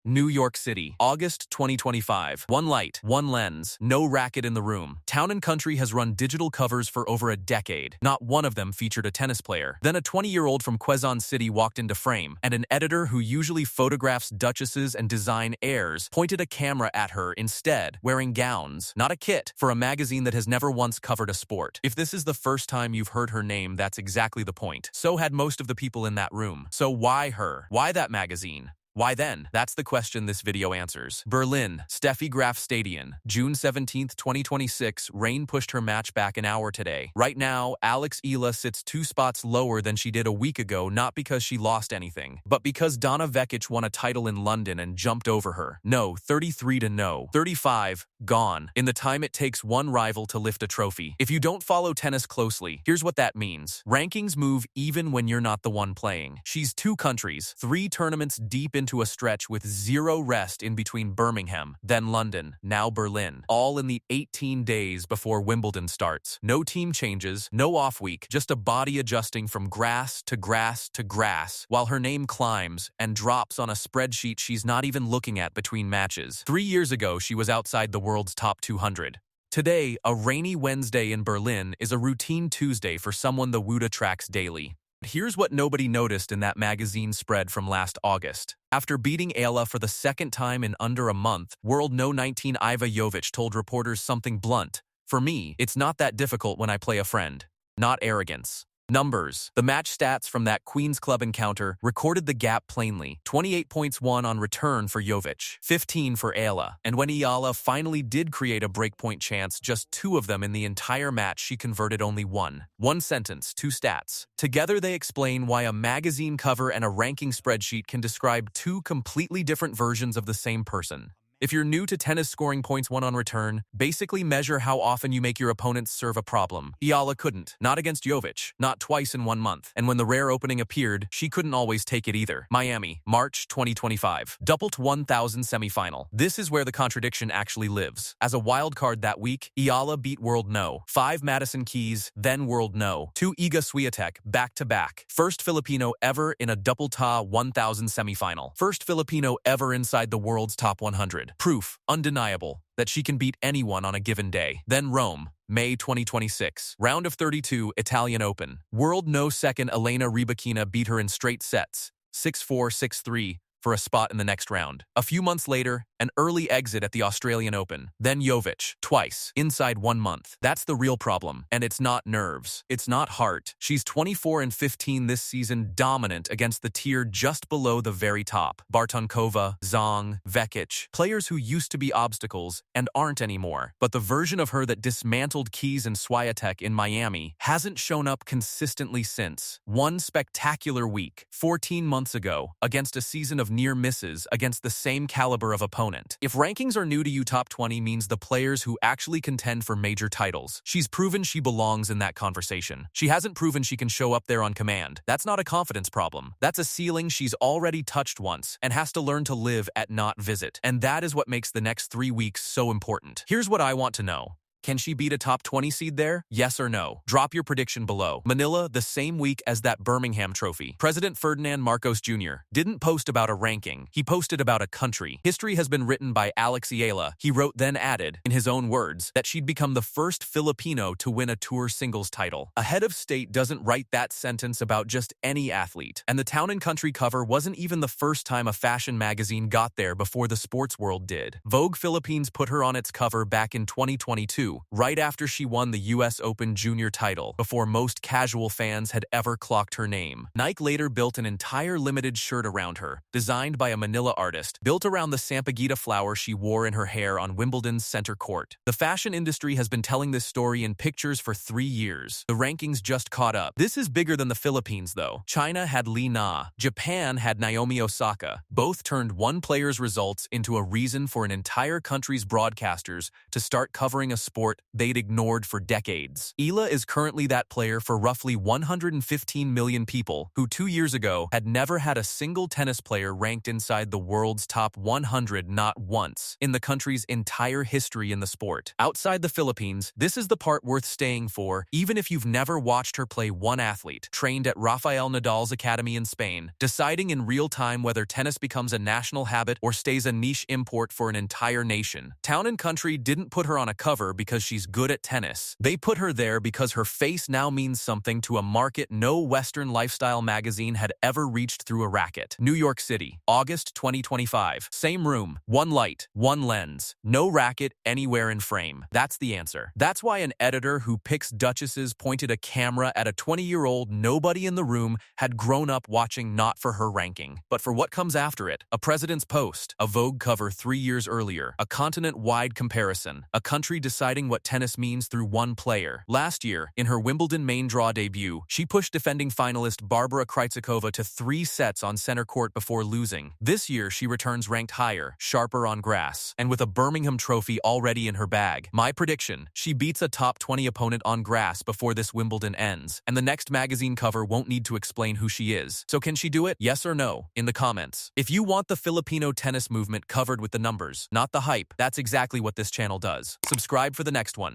New York City, August 2025. One light, one lens, no racket in the room. Town & Country has run digital covers for over a decade. Not one of them featured a tennis player. Then a 20-year-old from Quezon City walked into frame, and an editor who usually photographs duchesses and design heirs pointed a camera at her instead, wearing gowns, not a kit, for a magazine that has never once covered a sport. If this is the first time you've heard her name, that's exactly the point. So had most of the people in that room. So why her? Why that magazine? Why then? That's the question this video answers. Berlin, Steffi Graf Stadion, June 17, 2026. Rain pushed her match back an hour today. Right now, Alexandra Eala sits 2 spots lower than she did a week ago, not because she lost anything, but because Donna Vekic won a title in London and jumped over her. No, 33 to no. 35, gone. In the time it takes one rival to lift a trophy. If you don't follow tennis closely, here's what that means. Rankings move even when you're not the one playing. She's 2 countries, 3 tournaments deep into a stretch with 0 rest in between Birmingham, then London, now Berlin, all in the 18 days before Wimbledon starts. No team changes, no off week, just a body adjusting from grass to grass to grass, while her name climbs and drops on a spreadsheet she's not even looking at between matches. 3 years ago, she was outside the world's top 200. Today, a rainy Wednesday in Berlin is a routine Tuesday for someone the WTA tracks daily. Here's what nobody noticed in that magazine spread from last August. After beating Eala for the 2nd time in under a month, World No. 19 Iva Jovic told reporters something blunt. For me, it's not that difficult when I play a friend. Not arrogance. Numbers. The match stats from that Queen's Club encounter recorded the gap plainly. 28 points won on return for Jovic, 15 for Eala. And when Eala finally did create a breakpoint chance, just 2 of them in the entire match, she converted only 1. 1 sentence, 2 stats. Together they explain why a magazine cover and a ranking spreadsheet can describe 2 completely different versions of the same person. If you're new to tennis, scoring points won on return basically measure how often you make your opponents serve a problem. Eala couldn't. Not against Jovic. Not twice in 1 month. And when the rare opening appeared, she couldn't always take it either. Miami, March 2025. Doubled 1000 semifinal. This is where the contradiction actually lives. As a wild card that week, Eala beat World No. 5 Madison Keys, then World No. 2 Iga Swiatek, back-to-back. First Filipino ever in a double-ta 1000 semifinal. First Filipino ever inside the world's top 100. Proof, undeniable, that she can beat anyone on a given day. Then Rome, May 2026. Round of 32, Italian Open. World No. 2nd Elena Rybakina beat her in straight sets, 6-4, 6-3, for a spot in the next round. A few months later, an early exit at the Australian Open. Then Jovic, twice, inside 1 month. That's the real problem. And it's not nerves. It's not heart. She's 24-15 this season, dominant against the tier just below the very top. Bartonkova, Zhang, Vekic, players who used to be obstacles and aren't anymore. But the version of her that dismantled Keys and Swiatek in Miami hasn't shown up consistently since. One spectacular week, 14 months ago, against a season of near misses against the same caliber of opponent. If rankings are new to you, top 20 means the players who actually contend for major titles. She's proven she belongs in that conversation. She hasn't proven she can show up there on command. That's not a confidence problem. That's a ceiling she's already touched once and has to learn to live at, not visit. And that is what makes the next 3 weeks so important. Here's what I want to know. Can she beat a top 20 seed there? Yes or no? Drop your prediction below. Manila, the same week as that Birmingham trophy. President Ferdinand Marcos Jr. didn't post about a ranking. He posted about a country. History has been written by Alexandra Eala. He wrote, then added, in his own words, that she'd become the first Filipino to win a tour singles title. A head of state doesn't write that sentence about just any athlete. And the Town & Country cover wasn't even the first time a fashion magazine got there before the sports world did. Vogue Philippines put her on its cover back in 2022. Right after she won the US Open Junior title, before most casual fans had ever clocked her name. Nike later built an entire limited shirt around her, designed by a Manila artist, built around the sampaguita flower she wore in her hair on Wimbledon's center court. The fashion industry has been telling this story in pictures for 3 years. The rankings just caught up. This is bigger than the Philippines, though. China had Li Na. Japan had Naomi Osaka. Both turned one player's results into a reason for an entire country's broadcasters to start covering a sport sport they'd ignored for decades. Eala is currently that player for roughly 115 million people who 2 years ago had never had a single tennis player ranked inside the world's top 100 not once in the country's entire history in the sport. Outside the Philippines, this is the part worth staying for, even if you've never watched her play one athlete, trained at Rafael Nadal's academy in Spain, deciding in real time whether tennis becomes a national habit or stays a niche import for an entire nation. Town & Country didn't put her on a cover because she's good at tennis. They put her there because her face now means something to a market no Western lifestyle magazine had ever reached through a racket. New York City, August 2025. Same room, one light, one lens, no racket anywhere in frame. That's the answer. That's why an editor who picks duchesses pointed a camera at a 20-year-old nobody in the room had grown up watching not for her ranking, but for what comes after it. A president's post, a Vogue cover 3 years earlier, a continent-wide comparison, a country deciding what tennis means through one player. Last year, in her Wimbledon main draw debut, she pushed defending finalist Barbara Krejcikova to 3 sets on center court before losing. This year, she returns ranked higher, sharper on grass, and with a Birmingham trophy already in her bag. My prediction, she beats a top 20 opponent on grass before this Wimbledon ends, and the next magazine cover won't need to explain who she is. So can she do it? Yes or no? In the comments. If you want the Filipino tennis movement covered with the numbers, not the hype, that's exactly what this channel does. Subscribe for the next one.